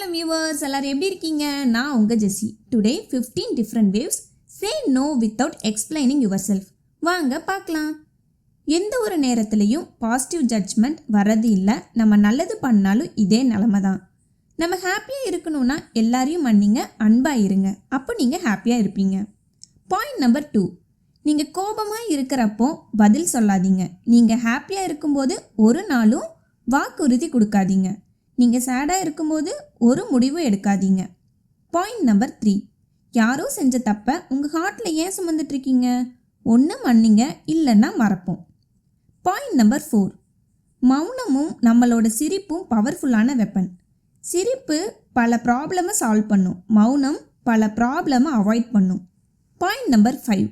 வணக்கம் வியூவர்ஸ், எல்லாரும் எப்படி இருக்கீங்க? நான் உங்கள் Jessie. Today 15 different ways say no without explaining yourself. வாங்க பார்க்கலாம். எந்த ஒரு நேரத்துலையும் பாசிட்டிவ் ஜட்ஜ்மெண்ட் வர்றது இல்லை. நம்ம நல்லது பண்ணாலும் இதே நிலமை தான். நம்ம ஹாப்பியாக இருக்கணும்னா எல்லாரையும் மன்னிங்க, அன்பாக இருங்க. அப்போ நீங்கள் ஹாப்பியாக இருப்பீங்க. பாயிண்ட் நம்பர் 2, நீங்கள் கோபமாக இருக்கிறப்போ பதில் சொல்லாதீங்க. நீங்கள் ஹாப்பியாக இருக்கும்போது ஒரு நாளும் வாக்குறுதி கொடுக்காதீங்க. நீங்கள் சேடாக இருக்கும்போது ஒரு முடிவும் எடுக்காதீங்க. பாயிண்ட் நம்பர் 3, யாரோ செஞ்ச தப்பை உங்கள் ஹார்ட்டில் ஏன் சுமந்துட்டுருக்கீங்க? ஒன்று மன்னிங்க, இல்லைன்னா மறப்போம். பாயிண்ட் நம்பர் 4, மௌனமும் நம்மளோட சிரிப்பும் பவர்ஃபுல்லான வெப்பன். சிரிப்பு பல ப்ராப்ளமை சால்வ் பண்ணும், மௌனம் பல ப்ராப்ளமை அவாய்ட் பண்ணும். பாயிண்ட் நம்பர் 5,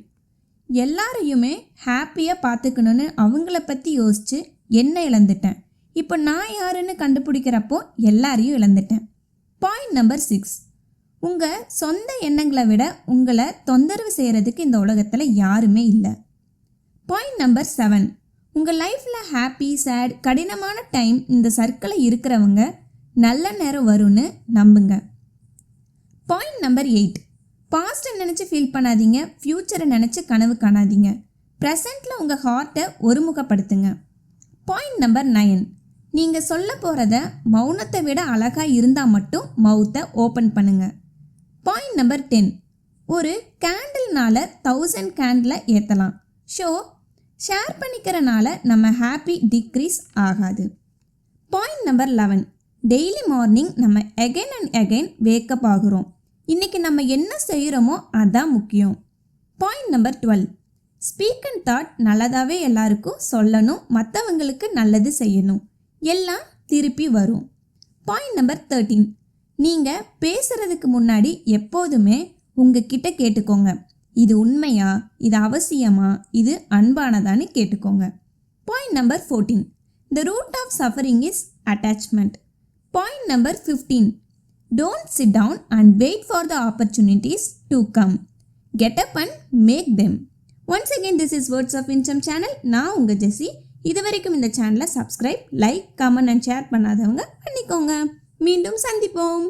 எல்லாரையுமே ஹாப்பியாக பார்த்துக்கணுன்னு அவங்கள பற்றி யோசித்து என்ன இழந்துட்டேன், இப்போ நான் யாருன்னு கண்டுபிடிக்கிறப்போ எல்லாரையும் இழந்துட்டேன். பாயிண்ட் நம்பர் 6, உங்கள் சொந்த எண்ணங்களை விட உங்களை தொந்தரவு செய்கிறதுக்கு இந்த உலகத்தில் யாருமே இல்லை. பாயிண்ட் நம்பர் 7, உங்கள் லைஃப்பில் ஹாப்பி, சேட், கடினமான டைம் இந்த சர்க்கிளில் இருக்கிறவங்க நல்ல நேரம் வரும்னு நம்புங்க. பாயிண்ட் நம்பர் 8, பாஸ்ட்டை நினச்சி ஃபீல் பண்ணாதீங்க, ஃப்யூச்சரை நினச்சி கனவு காணாதீங்க. ப்ரெசண்ட்டில் உங்கள் ஹார்ட்டை ஒருமுகப்படுத்துங்க. பாயிண்ட் நம்பர் 9, நீங்கள் சொல்ல போகிறத மௌனத்தை விட அழகாக இருந்தால் மட்டும் மவுத்தை ஓப்பன் பண்ணுங்கள். பாயிண்ட் நம்பர் 10, ஒரு கேண்டில்னால் 1000 கேண்டிலை ஏற்றலாம். ஷேர் பண்ணிக்கிறனால நம்ம ஹாப்பி டிக்ரீஸ் ஆகாது. பாயிண்ட் நம்பர் 11, டெய்லி மார்னிங் நம்ம அகைன் அண்ட் அகைன் வேக்கப் ஆகுறோம். இன்றைக்கி நம்ம என்ன செய்கிறோமோ அதுதான் முக்கியம். Point number 12, speak and thought நல்லதாகவே எல்லாருக்கும் சொல்லணும், மற்றவங்களுக்கு நல்லது செய்யணும், எல்லாம் திருப்பி வரும். பாயிண்ட் நம்பர் 13, நீங்கள் பேசுகிறதுக்கு முன்னாடி எப்போதுமே உங்ககிட்ட கேட்டுக்கோங்க, இது உண்மையா, இது அவசியமா, இது அன்பானதான்னு கேட்டுக்கோங்க. Point number 14, the root of suffering is attachment. Point number 15, don't sit down and wait for the opportunities to come. Get up and make them. Once again, this is Words of Income channel. நான் உங்கள் ஜெஸ்ஸி. இது வரைக்கும் இந்த சேனலை subscribe, like, comment and share பண்ணாதவங்க பண்ணிக்கோங்க. மீண்டும் சந்திப்போம்.